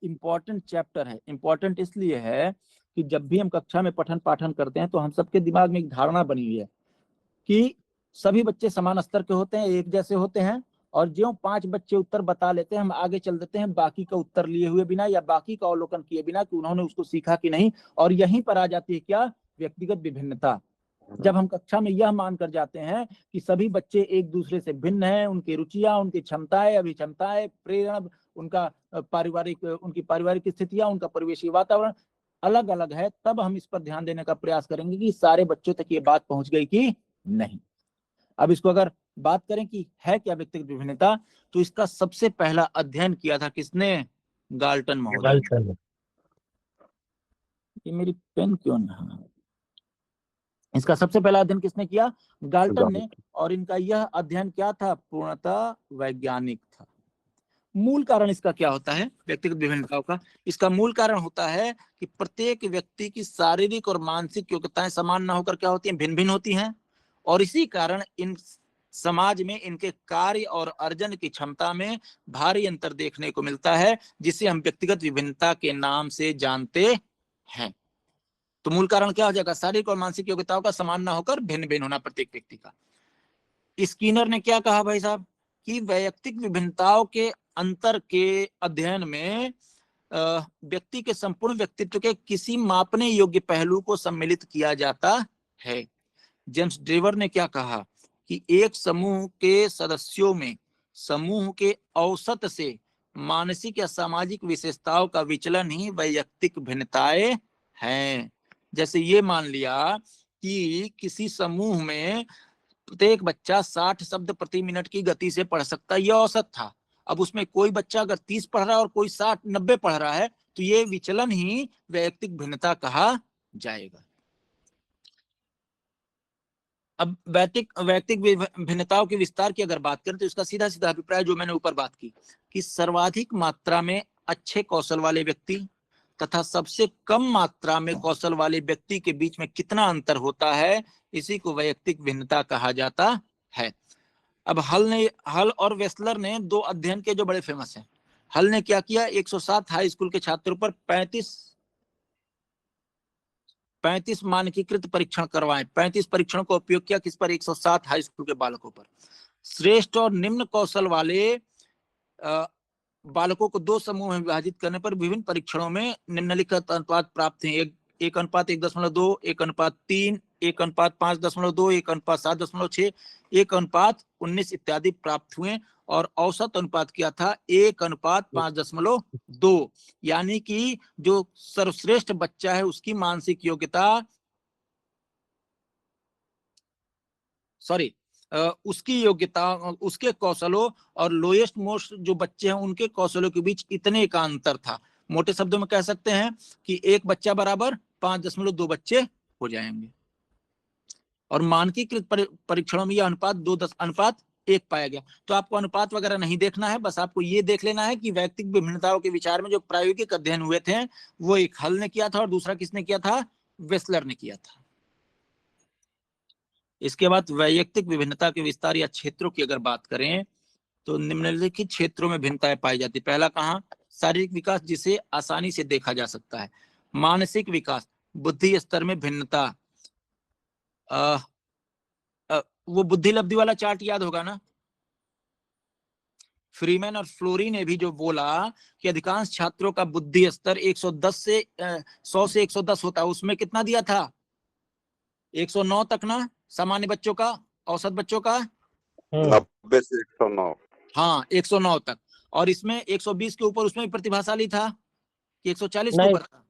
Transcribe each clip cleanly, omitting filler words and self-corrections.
Important chapter है। Important इसलिए है कि जब भी हम कक्षा में पठन पाठन करते हैं तो हम सबके दिमाग में एक धारणा बनी हुई है कि सभी बच्चे समान स्तर के होते हैं, एक जैसे होते हैं, और जो 5 बच्चे उत्तर बता लेते हैं हम आगे चल देते हैं बाकी का उत्तर लिए हुए बिना या बाकी का अवलोकन किए बिना कि उन्होंने उसको सीखा कि नहीं। और यहीं पर आ जाती है क्या, व्यक्तिगत विभिन्नता। जब हम कक्षा में यह मान कर जाते हैं कि सभी बच्चे एक दूसरे से भिन्न हैं, उनकी रुचियां, उनकी क्षमताएं, अभिक्षमताएं, प्रेरणा, उनका उनकी पारिवारिक स्थितियां, उनका परिवेशी वातावरण अलग अलग है, तब हम इस पर ध्यान देने का प्रयास करेंगे कि सारे बच्चों तक ये बात पहुंच गई कि नहीं। अब इसको अगर बात करें कि है क्या व्यक्तिगत विभिन्नता, तो इसका सबसे पहला अध्ययन किया था किसने? गाल्टन महोदय ने। ये मेरी पेन क्यों नहीं, इसका सबसे पहला अध्ययन किसने किया? गाल्टन ने। और इनका यह अध्ययन क्या था? पूर्णतः वैज्ञानिक था। मूल कारण इसका क्या होता है व्यक्तिगत विभिन्नताओं का? इसका मूल कारण होता है कि प्रत्येक व्यक्ति की शारीरिक और मानसिक योग्यताएं समान ना होकर क्या होती हैं? भिन्न भिन्न होती हैं। और इसी कारण इन समाज में इनके कार्य और अर्जन की क्षमता में भारी अंतर देखने को मिलता है, जिसे हम व्यक्तिगत विभिन्नता के नाम से जानते हैं। तो मूल कारण क्या हो जाएगा? शारीरिक और मानसिक योग्यताओं का समान ना होकर भिन्न भिन्न होना प्रत्येक व्यक्ति का। स्किनर ने क्या कहा भाई साहब कि वैयक्तिक विभिन्नताओं के अंतर के अध्ययन में व्यक्ति के संपूर्ण व्यक्तित्व के किसी मापने योग्य पहलू को सम्मिलित किया जाता है। जेम्स ड्रेवर ने क्या कहा कि एक समूह के सदस्यों में समूह के औसत से मानसिक या सामाजिक विशेषताओं का विचलन ही वैयक्तिक भिन्नताएं हैं। जैसे ये मान लिया कि किसी समूह में प्रत्येक बच्चा 60 शब्द प्रति मिनट की गति से पढ़ सकता है, यह औसत था। अब उसमें कोई बच्चा अगर 30 पढ़ रहा है और कोई 60-90 पढ़ रहा है, तो ये विचलन ही वैयक्तिक भिन्नता कहा जाएगा। अब वैयक्तिक भिन्नताओं के विस्तार की अगर बात करें तो इसका सीधा सीधा अभिप्राय जो मैंने ऊपर बात की कि सर्वाधिक मात्रा में अच्छे कौशल वाले व्यक्ति तथा सबसे कम मात्रा में कौशल वाले व्यक्ति के बीच में कितना अंतर होता है, इसी को वैयक्तिक भिन्नता कहा जाता है। अब हल और वेस्लर ने 2 अध्ययन के जो बड़े फेमस हैं। हल ने क्या किया, 107 हाई स्कूल के छात्रों पर 35 मानकीकृत परीक्षण करवाए। 35 परीक्षणों का उपयोग किया किस पर? 107 हाई स्कूल के बालकों पर। श्रेष्ठ और निम्न कौशल वाले बालकों को 2 समूह में विभाजित करने पर विभिन्न परीक्षणों में निम्नलिखित अनुपात प्राप्त हैं। 1:1.2, 1:3, 1:5.2, 1:7.6, 1:19 इत्यादि प्राप्त हुए। और औसत अनुपात क्या था? 1:5.2। यानी कि जो सर्वश्रेष्ठ बच्चा है उसकी मानसिक योग्यता उसकी योग्यता, उसके कौशलों और लोएस्ट मोस्ट जो बच्चे हैं उनके कौशलों के बीच इतने का अंतर था। मोटे शब्दों में कह सकते हैं कि एक बच्चा बराबर 5.2 बच्चे हो जाएंगे। और मानकीकृत परीक्षणों में यह अनुपात 2:1 पाया गया। तो आपको अनुपात वगैरह नहीं देखना है, बस आपको ये देख लेना है कि वैयक्तिक विभिन्नताओं के विचार में जो प्रायोगिक अध्ययन हुए थे वो एक हल ने किया था और दूसरा किसने किया था? वेस्लर ने किया था। इसके बाद वैयक्तिक विभिन्नता के विस्तार या क्षेत्रों की अगर बात करें तो निम्नलिखित क्षेत्रों में भिन्नताएं पाई जाती। पहला कहाँ? शारीरिक विकास, जिसे आसानी से देखा जा सकता है। मानसिक विकास, बुद्धि स्तर में भिन्नता। वो बुद्धि लब्धि वाला चार्ट याद होगा ना? फ्रीमैन और फ्लोरी ने भी जो बोला कि अधिकांश छात्रों का बुद्धि स्तर 100 से 110 होता है, उसमें कितना दिया था? 109 तक ना, सामान्य बच्चों का, औसत बच्चों का 90 से 109। हाँ, 109 तक। और इसमें 120 के ऊपर उसमें प्रतिभाशाली था कि 140 के ऊपर था?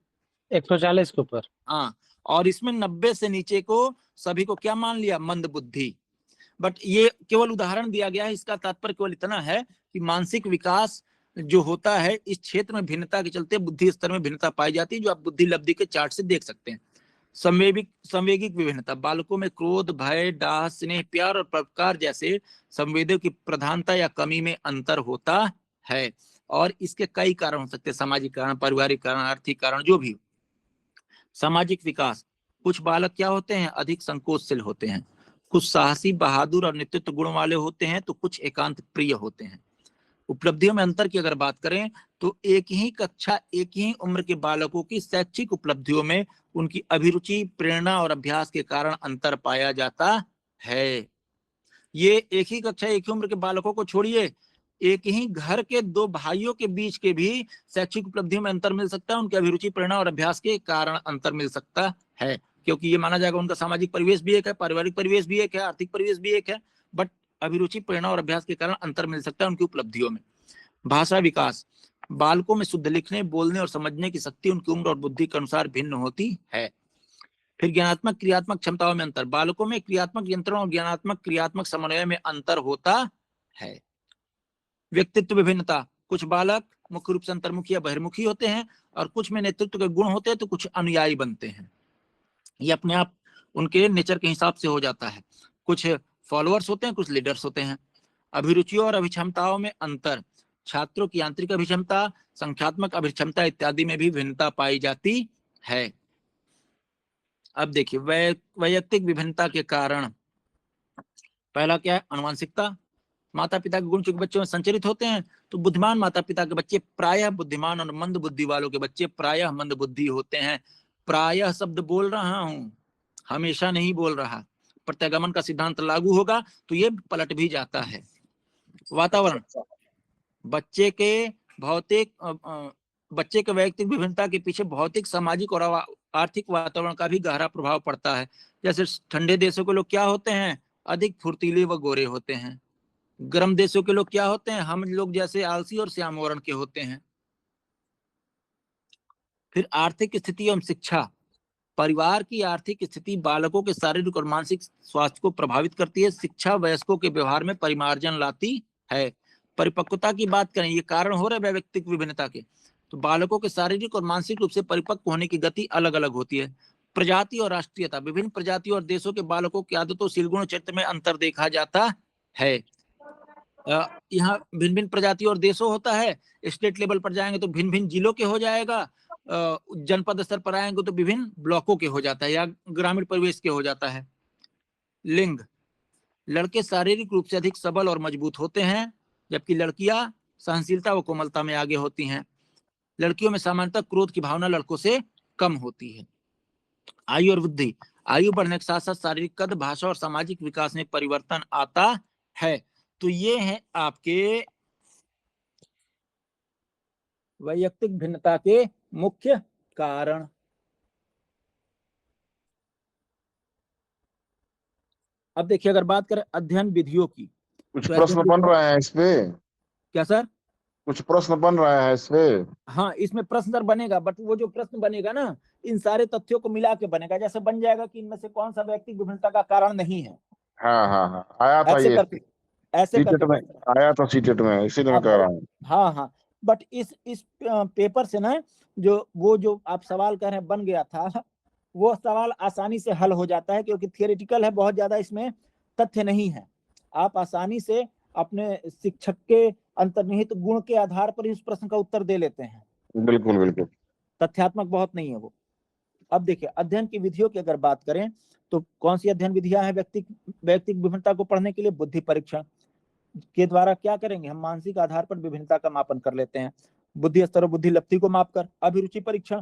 140 के ऊपर। हाँ, और इसमें 90 से नीचे को सभी को क्या मान लिया? मंद बुद्धि। बट ये केवल उदाहरण दिया गया है, इसका तात्पर्य केवल इतना है कि मानसिक विकास जो होता है इस क्षेत्र में भिन्नता के चलते बुद्धि स्तर में भिन्नता पाई जाती है, जो आप बुद्धि लब्धि के चार्ट से देख सकते हैं। संवेगिक विभिन्नता, बालकों में क्रोध, भय, डाह, स्नेह, प्यार और परोपकार जैसे संवेदों की प्रधानता या कमी में अंतर होता है। और इसके कई कारण हो सकते हैं, सामाजिक कारण, पारिवारिक कारण, आर्थिक कारण, जो भी। सामाजिक विकास, कुछ बालक क्या होते हैं? अधिक संकोचशील होते हैं, कुछ साहसी, बहादुर और नेतृत्व गुण वाले होते हैं, तो कुछ एकांत प्रिय होते हैं। उपलब्धियों में अंतर की अगर बात करें तो एक ही कक्षा, एक ही उम्र के बालकों की शैक्षिक उपलब्धियों में उनकी अभिरुचि, प्रेरणा और अभ्यास के कारण अंतर पाया जाता है। ये एक ही कक्षा, एक ही उम्र के बालकों को छोड़िए, एक ही घर के दो भाइयों के बीच के भी शैक्षिक उपलब्धियों में अंतर मिल सकता है, उनकी अभिरुचि, प्रेरणा और अभ्यास के कारण अंतर मिल सकता है, क्योंकि ये माना जाएगा उनका सामाजिक परिवेश भी एक है, पारिवारिक परिवेश भी एक है, आर्थिक परिवेश भी एक है, बट अभिरुचि, प्रेरणा और अभ्यास के कारण अंतर मिल सकता है उनकी उपलब्धियों में। भाषा विकास, बालकों में शुद्ध लिखने, बोलने और समझने की शक्ति उनकी उम्र और बुद्धि के अनुसार भिन्न होती है। फिर ज्ञानात्मक क्रियात्मक क्षमताओं में अंतर, बालकों में क्रियात्मक यंत्रण और ज्ञानात्मक क्रियात्मक समन्वय में अंतर होता है। व्यक्तित्व विभिन्नता, कुछ बालक मुख्य रूप से अंतर्मुखी या बहिर्मुखी होते हैं और कुछ में नेतृत्व के गुण होते हैं तो कुछ अनुयायी बनते हैं। ये अपने आप उनके नेचर के हिसाब से हो जाता है। कुछ फॉलोअर्स होते हैं, कुछ लीडर्स होते हैं। अभिरुचियों और अभिक्षमताओं में अंतर, छात्रों की आंतरिक अभिक्षमता, संख्यात्मक अभिक्षमता इत्यादि में भी भिन्नता पाई जाती है। अब देखिए वैयक्तिक विभिन्नता के कारण, पहला क्या है, अनुवांशिकता। माता पिता के गुण चूंकि बच्चों में संचरित होते हैं तो बुद्धिमान माता पिता के बच्चे प्रायः बुद्धिमान और मंद बुद्धि वालों के बच्चे प्रायः मंद बुद्धि होते हैं। प्रायः शब्द बोल रहा हूं, हमेशा नहीं बोल रहा। प्रत्यागमन का सिद्धांत लागू होगा तो ये पलट भी जाता है। वातावरण, बच्चे के वैयक्तिक विभिन्नता के पीछे भौतिक, सामाजिक और आर्थिक वातावरण का भी गहरा प्रभाव पड़ता है। जैसे ठंडे देशों के लोग क्या होते हैं, अधिक फुर्तीले व गोरे होते हैं। गर्म देशों के लोग क्या होते हैं, हम लोग जैसे आलसी और श्याम वर्ण के होते हैं। फिर आर्थिक स्थिति एवं शिक्षा, परिवार की आर्थिक स्थिति बालकों के शारीरिक और मानसिक स्वास्थ्य को प्रभावित करती है। शिक्षा वयस्कों के व्यवहार में परिमार्जन लाती है। परिपक्वता की बात करें, ये कारण हो रहे वैयक्तिक विभिन्नता के, तो बालकों के शारीरिक और मानसिक रूप से परिपक्व होने की गति अलग अलग होती है। प्रजाति और राष्ट्रीयता, विभिन्न प्रजातियों और देशों के बालकों की आदतों, शीलगुण, चरित्र में अंतर देखा जाता है। यहाँ भिन्न भिन्न प्रजातियों और देशों होता है। स्टेट लेवल पर जाएंगे तो भिन्न भिन्न जिलों के हो जाएगा, जनपद स्तर पर आएंगे तो विभिन्न ब्लॉकों के हो जाता है या ग्रामीण परिवेश के हो जाता है। लिंग, लड़के शारीरिक रूप से अधिक सबल और मजबूत होते हैं जबकि लड़कियां सहनशीलता व कोमलता में आगे होती हैं। लड़कियों में सामान्यतः क्रोध की भावना लड़कों से कम होती है। आयु और वृद्धि, आयु बढ़ने के साथ साथ शारीरिक कद, भाषा और सामाजिक विकास में परिवर्तन आता है। तो ये है आपके वैयक्तिक भिन्नता के मुख्य कारण। अब देखिए अगर बात करें अध्ययन विधियों की, कुछ तो प्रश्न बन रहे हैं इस पे, क्या सर? कुछ प्रश्न बन रहे हैं इस पे। हाँ, इसमें प्रश्न सर बनेगा, बट वो जो प्रश्न बनेगा ना, इन सारे तथ्यों को मिला के बनेगा। जैसे बन जाएगा कि इनमें से कौन सा वैयक्तिक विभिन्नता का कारण नहीं है, हाँ हाँ हाँ, आया था ऐसे ये करके सीटेट में, आया था सीटेट में, इसीलिए मैं कह रहा हूँ। हाँ हाँ, बट इस पेपर से ना जो आप सवाल कर रहे हैं बन गया था, वो सवाल आसानी से हल हो जाता है क्योंकि थियोरेटिकल है, बहुत ज्यादा इसमें तथ्य नहीं है। आप आसानी से अपने शिक्षक के अंतर्निहित गुण के आधार पर इस प्रश्न का उत्तर दे लेते हैं। बिल्कुल बिल्कुल, तथ्यात्मक बहुत नहीं है वो। अब देखिए अध्ययन की विधियों की अगर बात करें तो कौन सी अध्ययन विधियां हैं वैयक्तिक विभिन्नता को पढ़ने के लिए? बुद्धि परीक्षण के द्वारा क्या करेंगे, हम मानसिक आधार पर विभिन्नता का मापन कर लेते हैं। बुद्धि स्तर और बुद्धि लब्धि को मापकर। अभिरुचि परीक्षण,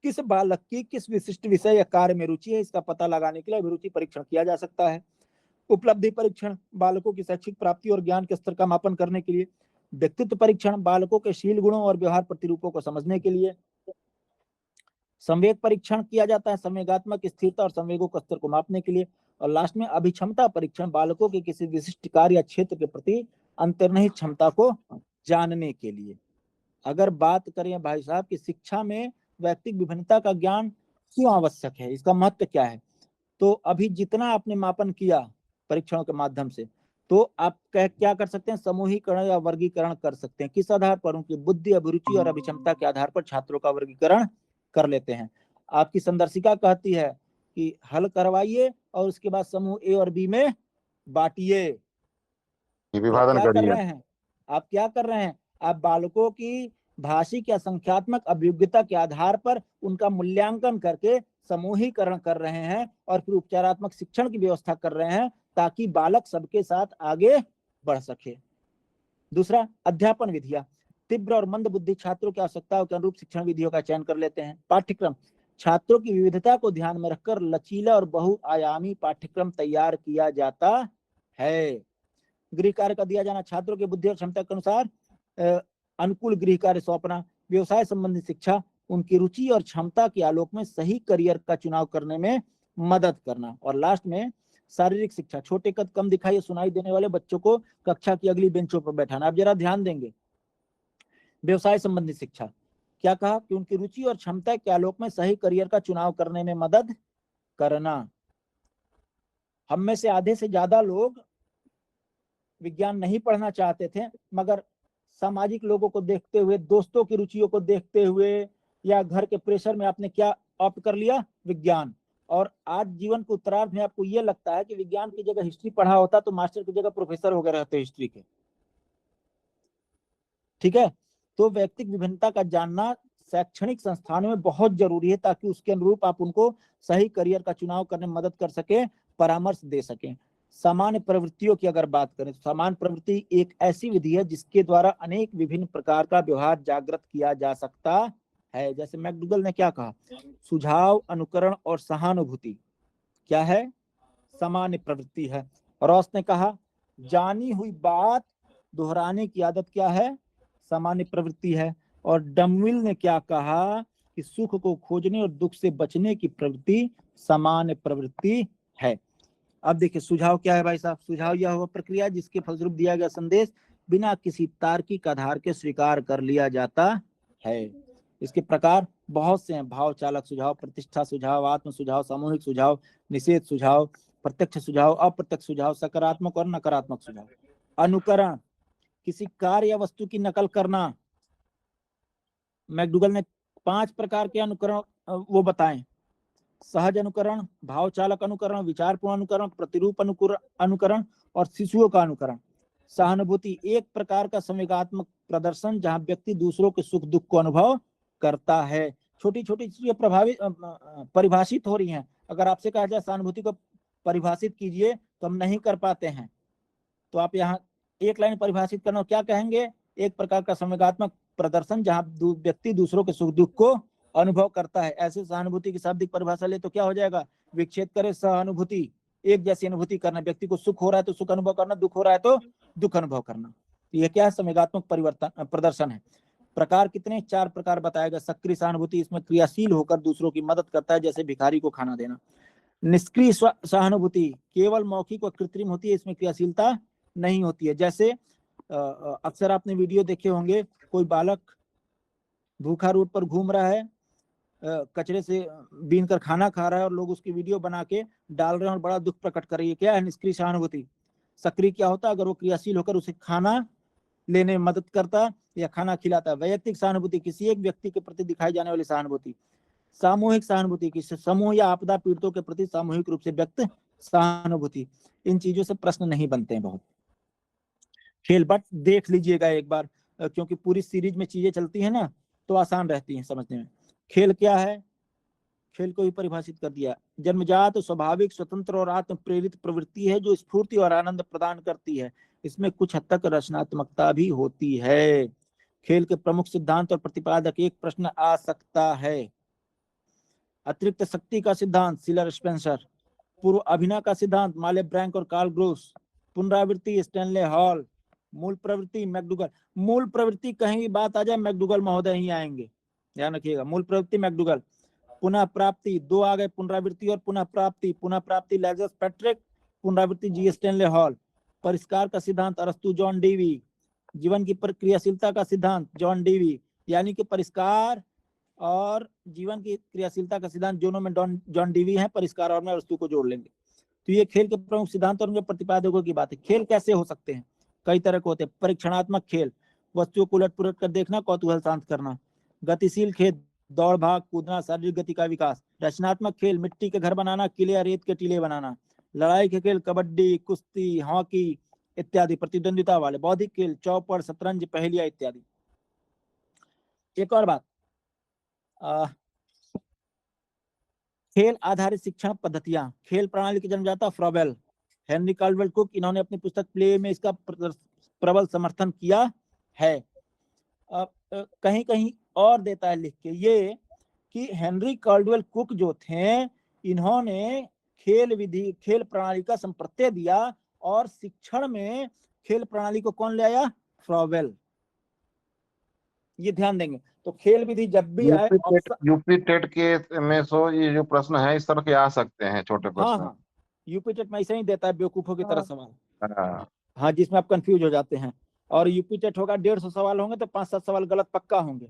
किस बालक की किस विशिष्ट विषय या कार्य में रुचि है, इसका पता लगाने के लिए अभिरुचि परीक्षण किया जा सकता है। उपलब्धि परीक्षण, बालकों की शैक्षिक प्राप्ति और ज्ञान के स्तर का मापन करने के लिए। व्यक्तित्व परीक्षण, बालकों के शील गुणों और व्यवहार प्रतिरूपों को समझने के लिए। संवेग परीक्षण किया जाता है, संवेगात्मक स्थिरता और संवेगों के स्तर को मापने के लिए। और लास्ट में अभिक्षमता परीक्षण, बालकों के किसी विशिष्ट कार्य या क्षेत्र के प्रति अंतर्निहित क्षमता को जानने के लिए। अगर बात करें भाई साहब की शिक्षा में वैयक्तिक विभिन्नता का ज्ञान क्यों आवश्यक है, इसका महत्व क्या है, तो अभी जितना आपने मापन किया परीक्षणों के माध्यम से, तो आप क्या कर सकते हैं, समूहीकरण या वर्गीकरण कर सकते हैं। किस आधार पर? उनकी बुद्धि, अभिरुचि और अभिक्षमता के आधार पर छात्रों का वर्गीकरण कर लेते हैं। आपकी संदर्शिका कहती है कि हल करवाइए और उसके बाद समूह ए और बी में बांटिए। विभाजन क्या कर करिए। रहे हैं आप? क्या कर रहे हैं आप? बालकों की भाषिक या संख्यात्मक अभियोग्यता के आधार पर उनका मूल्यांकन करके समूहीकरण कर रहे हैं और फिर उपचारात्मक शिक्षण की व्यवस्था कर रहे हैं ताकि बालक सबके साथ आगे बढ़ सके। दूसरा, अध्यापन विधियां, तीव्र और मंद बुद्धि छात्रों की आवश्यकताओं के अनुरूप शिक्षण विधियों का चयन कर लेते हैं। पाठ्यक्रम, छात्रों की विविधता को ध्यान में रखकर लचीला और बहुआयामी पाठ्यक्रम तैयार किया जाता है। गृह कार्य का दिया जाना, छात्रों की बुद्धि और क्षमता के अनुसार अनुकूल गृह कार्य सौंपना। व्यवसाय संबंधी शिक्षा, उनकी रुचि और क्षमता के आलोक में सही करियर का चुनाव करने में मदद करना। और लास्ट में शारीरिक शिक्षा, छोटे कद, कम दिखाई सुनाई देने वाले बच्चों को कक्षा की अगली बेंचों पर बैठाना। अब जरा ध्यान देंगे, व्यवसाय संबंधी शिक्षा क्या कहा कि उनकी रुचि और क्षमता के आलोक में सही करियर का चुनाव करने में मदद करना। हम में से आधे से ज्यादा लोग विज्ञान नहीं पढ़ना चाहते थे, मगर सामाजिक लोगों को देखते हुए, दोस्तों की रुचियों को देखते हुए या घर के प्रेशर में आपने क्या ऑप्ट कर लिया? विज्ञान। और आज जीवन के उत्तरार्ध में आपको यह लगता है कि विज्ञान की जगह हिस्ट्री पढ़ा होता तो मास्टर की जगह प्रोफेसर हो गए रहते हिस्ट्री के। ठीक है, तो व्यक्तिगत विभिन्नता का जानना शैक्षणिक संस्थानों में बहुत जरूरी है, ताकि उसके अनुरूप आप उनको सही करियर का चुनाव करने में मदद कर सके, परामर्श दे सकें। सामान्य प्रवृत्तियों की अगर बात करें तो सामान्य प्रवृत्ति एक ऐसी विधि है जिसके द्वारा अनेक विभिन्न प्रकार का व्यवहार जागृत किया जा सकता है। जैसे मैकडूगल ने क्या कहा? सुझाव, अनुकरण और सहानुभूति क्या है? सामान्य प्रवृत्ति है। रॉस ने कहा जानी हुई बात दोहराने की आदत क्या है? सामान्य प्रवृत्ति है। और डमविल ने क्या कहा कि सुख को खोजने और दुख से बचने की प्रवृत्ति सामान्य प्रवृत्ति है। अब देखिए सुझाव क्या है भाई साहब? सुझाव यह हुआ प्रक्रिया जिसके फलस्वरूप दिया गया संदेश बिना किसी तार्किक आधार के स्वीकार कर लिया जाता है। इसके प्रकार बहुत से हैं: भाव चालक सुझाव, प्रतिष्ठा सुझाव, आत्म सुझाव, सामूहिक सुझाव, निषेध सुझाव, प्रत्यक्ष सुझाव, अप्रत्यक्ष सुझाव, सकारात्मक और नकारात्मक सुझाव। अनुकरण, किसी कार्य या वस्तु की नकल करना। मैकडूगल ने 5 प्रकार के अनुकरण वो बताएं: सहज अनुकरण, भाव चालक अनुकरण, विचारपूर्ण अनुकरण, प्रतिरूप अनुकरण और शिशुओं का अनुकरण। सहानुभूति, एक प्रकार का संवेगात्मक प्रदर्शन जहां व्यक्ति दूसरों के सुख दुख को अनुभव करता है। छोटी छोटी चीजें परिभाषित हो रही हैं। अगर आपसे कहा जाए सहानुभूति को परिभाषित कीजिए तो हम नहीं कर पाते हैं, तो आप यहाँ एक लाइन परिभाषित करना, क्या कहेंगे? एक प्रकार का संवेगात्मक प्रदर्शन जहां व्यक्ति दूसरों के सुख दुख को अनुभव करता है। ऐसे सहानुभूति की शाब्दिक परिभाषा ले तो क्या हो जाएगा? विच्छेद करे सहानुभूति, एक जैसी अनुभूति करना। व्यक्ति को सुख हो रहा है तो सुख अनुभव करना, दुख हो रहा है तो दुख अनुभव करना। तो यह क्या है? संवेगात्मक परिवर्तन प्रदर्शन है। प्रकार कितने? 4 प्रकार बताया गया। सक्रिय सहानुभूति, इसमें क्रियाशील होकर दूसरों की मदद करता है, जैसे भिखारी को खाना देना। निष्क्रिय सहानुभूति केवल मौखिक और कृत्रिम होती है, इसमें क्रियाशीलता नहीं होती है। जैसे अक्सर आपने वीडियो देखे होंगे, कोई बालक भूखा रोड पर घूम रहा है, कचरे से बीन कर खाना खा रहा है और लोग उसकी वीडियो बना के डाल रहे हैं और बड़ा दुख प्रकट कर रही है। क्या है? निष्क्रिय सहानुभूति। सक्रिय क्या होता है? अगर वो क्रियाशील होकर उसे खाना लेने में मदद करता या खाना खिलाता। वैयक्तिक सहानुभूति, किसी एक व्यक्ति के प्रति दिखाई जाने वाली सहानुभूति। सामूहिक सहानुभूति, किसी समूह या आपदा पीड़ितों के प्रति सामूहिक रूप से व्यक्त सहानुभूति। इन चीजों से प्रश्न नहीं बनते हैं बहुत। खेल, बट देख लीजिएगा एक बार, क्योंकि पूरी सीरीज में चीजें चलती है ना, तो आसान रहती है समझने में। खेल क्या है? खेल को ही परिभाषित कर दिया, जन्मजात स्वाभाविक स्वतंत्र और आत्म प्रेरित प्रवृत्ति है जो स्फूर्ति और आनंद प्रदान करती है। इसमें कुछ हद तक रचनात्मकता भी होती है। खेल के प्रमुख सिद्धांत और प्रतिपादक, एक प्रश्न आ सकता है। अतिरिक्त शक्ति का सिद्धांत सिलर स्पेंसर, पूर्व अभिनय का सिद्धांत माले ब्रैंक और कार्ल ग्रोस, पुनरावृत्ति स्टैनले हॉल, मूल प्रवृत्ति मैकडूगल। मूल प्रवृत्ति कहीं भी बात आ जाए मैकडूगल महोदय ही आएंगे, ध्यान रखिएगा। मूल प्रवृत्ति मैकडूगल। पुनः प्राप्ति, 2 आ गए, पुनरावृत्ति और पुनः प्राप्ति। पुनः प्राप्ति लैजर्स पैट्रिक, पुनरावृत्ति जी स्टैनले हॉल। परिष्कार का सिद्धांत अरस्तु जॉन डीवी। जीवन की क्रियाशीलता का सिद्धांत जॉन डीवी। यानी कि परिष्कार और जीवन की क्रियाशीलता का सिद्धांत दोनों में जॉन डीवी है, परिष्कार और में अरस्तु को जोड़ लेंगे। तो ये खेल के प्रमुख सिद्धांत और उनके प्रतिपादकों की बात है। खेल कैसे हो सकते हैं? कई तरह के होते हैं। परीक्षणात्मक खेल, वस्तुओं को उलट पुलट कर देखना, कौतूहल शांत करना। गतिशील खेल, दौड़ भाग कूदना, शारीरिक गति का विकास। रचनात्मक खेल, मिट्टी के घर बनाना, किले या रेत के टीले बनाना। लड़ाई के खेल, कबड्डी, कुश्ती, हॉकी इत्यादि प्रतिद्वंदिता वाले। बौद्धिक खेल, चौपड़, शतरंज, पहेलियां इत्यादि। एक और बात, खेल आधारित शिक्षण पद्धतियां। खेल प्रणाली के जन्मदाता फ्रॉबेल, हेनरी काल्डवेल कुक, इन्होंने अपनी पुस्तक प्ले में इसका प्रबल समर्थन किया है। कहीं कहीं और देता है लिख के ये कि हेनरी कॉल्डवेल कुक जो थे, इन्होंने खेल प्रणाली का संप्रत्यय दिया, और शिक्षण में खेल प्रणाली को कौन ले आया? फ्रॉबेल। ये ध्यान देंगे। तो खेल विधि जब भी आए यूपी टेट के में सो ये जो प्रश्न है इस तरह के आ सकते हैं, छोटे हाँ प्रश्न। हाँ, यूपी टेट में ऐसे ही देता है बेवकूफों की तरह सवाल। हाँ। हाँ, जिसमें आप कंफ्यूज हो जाते हैं। और यूपी टेट होगा 150 सवाल होंगे तो 5-7 सवाल गलत पक्का होंगे।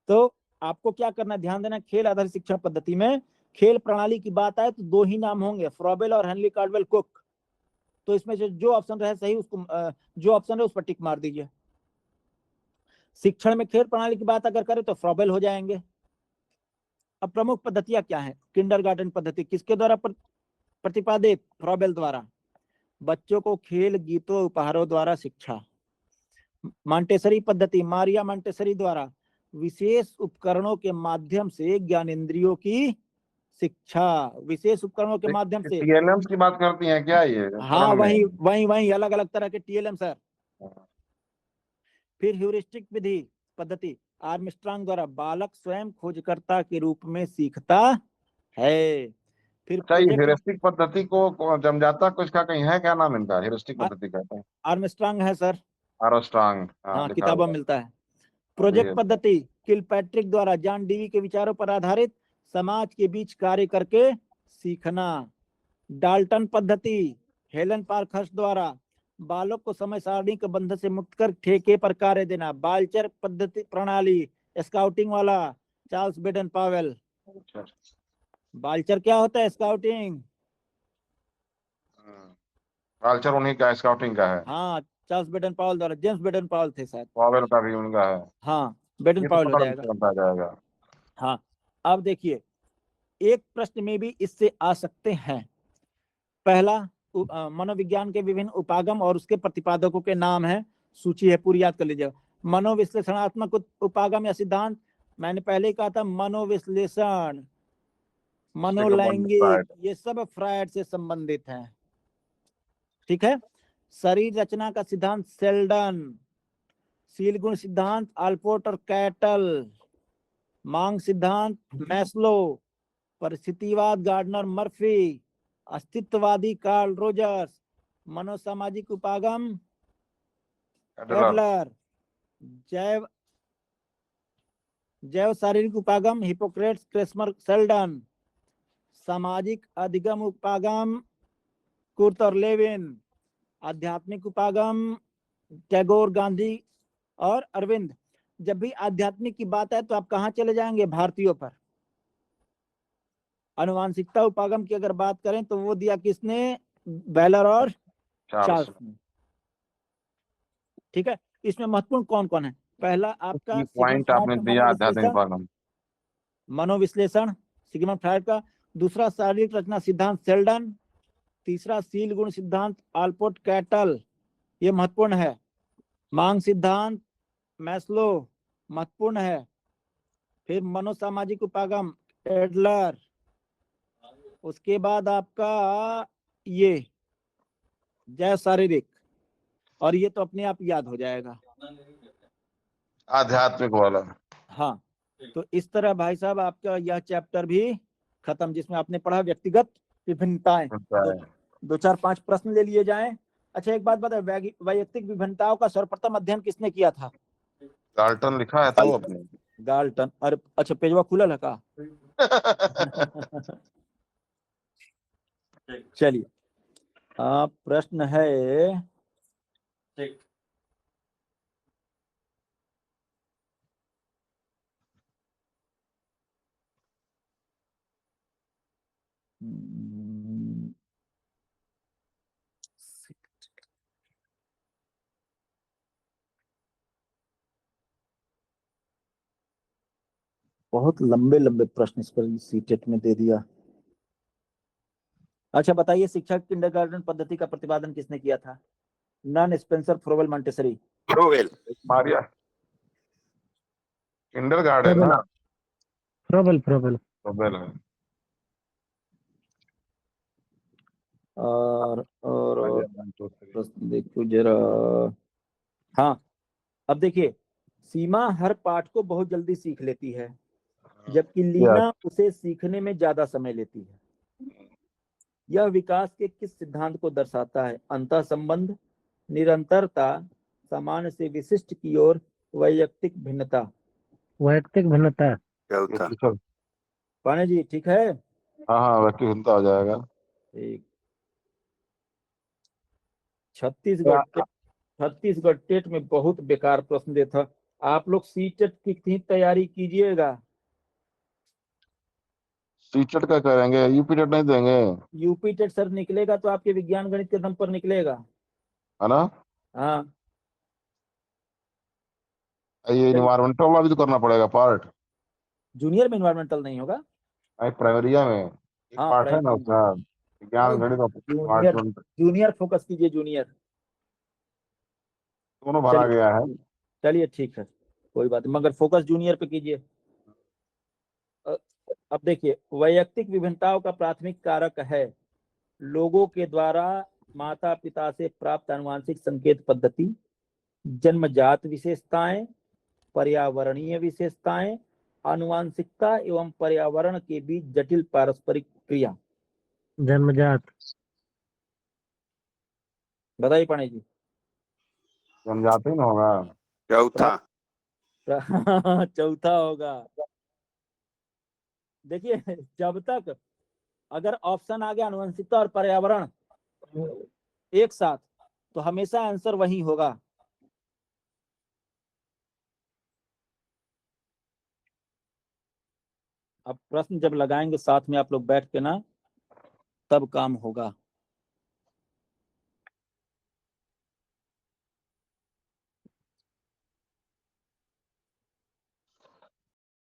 तो आपको क्या करना, ध्यान देना, खेल आधारित शिक्षण पद्धति में खेल प्रणाली की बात आए तो दो ही नाम होंगे, फ्रॉबेल और हेनरी कॉल्डवेल कुक। तो इसमें से जो ऑप्शन रहे सही उसको, जो ऑप्शन है उस पर टिक मार दीजिए। शिक्षण में खेल प्रणाली की बात अगर करें तो फ्रॉबेल हो जाएंगे। अब प्रमुख पद्धतियां क्या है? किंडरगार्टन पद्धति किसके द्वारा प्रतिपादित? फ्रॉबेल द्वारा। बच्चों को खेल, गीतों, उपहारों द्वारा शिक्षा। मॉन्टेसरी पद्धति मारिया मॉन्टेसरी द्वारा विशेष उपकरणों के माध्यम से ज्ञानेंद्रियों की शिक्षा। विशेष उपकरणों के माध्यम से। टीएलएम की बात करती हैं क्या ये? हाँ, वही अलग अलग तरह के टीएलएम सर। फिर ह्यूरिस्टिक विधि पद्धति आर्मस्ट्रांग द्वारा बालक स्वयं खोजकर्ता के रूप में सीखता है। फिर अच्छा, ये ह्यूरिस्टिक पद्धति को जमजाता कुछ का कहीं है क्या नाम इनका? ह्यूरिस्टिक पद्धति कहते हैं। आर्मस्ट्रांग है सर। आर्मस्ट्रांग, हाँ, लिखा किताबों हुआ में मिलता है। अभी प्रोजेक्ट पद्धति किलपैट्रिक द्वारा जॉन डीवी के विचारों पर आधारित समाज के बीच कार्य करके सीखना। डाल्टन पद्धति हेलन पार्कहर्स्ट द्वारा बालक को समय सारणी के बंधन से मुक्त कर ठेके पर कार्य देना। बाल्चर पद्धति प्रणाली स्काउटिंग वाला चार्ल्स बेडन पावेल। बाल्चर क्या होता है? स्काउटिंग। कल्चर उन्हीं का, स्काउटिंग का है। हाँ, चार्ल्स बेडन पावेल द्वारा, जेम्स बेडन पावेल थे शायद। पावेल का भी उनका है। हाँ, बेडन ये तो पावेल हो पता जाएगा। चलता जाएगा। हाँ, अब देखिए, एक प्रश्न में भी इससे आ सकते हैं। पहला, मनोविज्ञान के विभिन्न उपागम और उसके प्रतिपादकों के नाम है, सूची है पूरी, याद कर लीजिएगा। मनोविश्लेषणात्मक उपागम या सिद्धांत, मैंने पहले ही कहा था, मनोविश्लेषण, मनोलैंगिक, ये सब फ्रायड से संबंधित हैं। ठीक है। शरीर रचना का सिद्धांत सेल्डन। सील गुण सिद्धांत आल्पोर्ट और कैटल। मांग सिद्धांत मैस्लो। परिस्थितिवाद गार्डनर मर्फी। अस्तित्ववादी कार्ल रोजर्स। मनोसामाजिक उपागम एडलर। जैव शारीरिक उपागम हिपोक्रेट्स क्रेस्मर सेल्डन। सामाजिक अधिगम उपागम कुर्ट और लेविन। आध्यात्मिक उपागम टैगोर, गांधी और अरविंद। जब भी आध्यात्मिक की बात है तो आप कहां चले जाएंगे? भारतीयों पर। अनुवांशिकता उपागम की अगर बात करें तो वो दिया किसने? बेलर और चार्ल्स ने। ठीक है। इसमें महत्वपूर्ण कौन कौन है? पहला आपका पॉइंट आपने दिया आध्यात्मिक उपागम, मनोविश्लेषण सिगमंड फ्रायड का। दूसरा शारीरिक रचना सिद्धांत सेल्डन। तीसरा सील गुण सिद्धांत आल्पोर्ट कैटल, ये महत्वपूर्ण है। मांग सिद्धांत मैस्लो, महत्वपूर्ण है। फिर मनोसामाजिक उपागम एडलर। उसके बाद आपका ये जैव शारीरिक, और ये तो अपने आप याद हो जाएगा, आध्यात्मिक वाला। हाँ। तो इस तरह भाई साहब आपका यह चैप्टर भी खत्म, जिसमें आपने पढ़ा व्यक्तिगत विभिन्नताएं। दो 4-5 प्रश्न ले लिए जाएं। अच्छा, एक बात बताए, वैयक्तिक विभिन्नताओं का सर्वप्रथम अध्ययन किसने किया था? डाल्टन लिखा है तो अपने। डाल्टन। अरे अच्छा, पेजवा खुलल है का? चलिए, प्रश्न है, बहुत लंबे लंबे प्रश्न इस पर सीटेट में दे दिया। अच्छा बताइए, शिक्षा किंडरगार्टन पद्धति का प्रतिपादन किसने किया था? None, Spencer, Froebel, Montessori. Froebel. Maria kindergarten ना। फ्रोबेल फ्रोवेल है। और प्रश्न देखो जरा। हाँ, अब देखिए, सीमा हर पाठ को बहुत जल्दी सीख लेती है, जबकि लीना उसे सीखने में ज्यादा समय लेती है। यह विकास के किस सिद्धांत को दर्शाता है? अंतः संबंध, निरंतरता, सामान्य से विशिष्ट की ओर, वैयक्तिक भिन्नता। वैयक्तिक भिन्नता। चौथा। चल, पाने जी ठीक है? हाँ हाँ व्यक्ति भिन्नता हो जाएगा। ठीक। क्या? छत्तीसगढ़ टेट में बहुत बेकार प्रश्न देता। आप लोग सी टेट की इतनी तैयारी कीजिएगा। सीटेट का करेंगे, यूपी टेट नहीं देंगे, यूपी टेट सर निकलेगा तो आपके विज्ञान गणित के दम पर निकलेगा। है ना? हाँ, ये इन्वायरमेंटल वाला भी तो करना पड़ेगा पार्ट। जूनियर में इन्वायरमेंटल नहीं होगा। प्राइमरिया में एक हाँ, पार्ट है ना प्राइमरी में। उसका, विज्ञान गणित का पार्ट जूनियर, जूनियर फोकस कीजिए, जूनियर। दोनों भरा चलिए, गया है। चलिए ठीक है, कोई बात नहीं, मगर फोकस जूनियर पे कीजिए। अ, अब देखिए, वैयक्तिक विभिन्नताओं का प्राथमिक कारक है लोगों के द्वारा माता पिता से प्राप्त आनुवंशिक संकेत पद्धति, जन्मजात विशेषताएं, पर्यावरणीय विशेषताएं, आनुवंशिकता एवं पर्यावरण के बीच जटिल पारस्परिक क्रिया। जन्मजात। बताइए पाणी जी। समझाते ही ना होगा। चौथा। चौथा होगा। देखिए, जब तक अगर ऑप्शन आ गया आनुवंशिकता और पर्यावरण एक साथ, तो हमेशा आंसर वही होगा। अब प्रश्न जब लगाएंगे साथ में आप लोग बैठ के ना, तब काम होगा।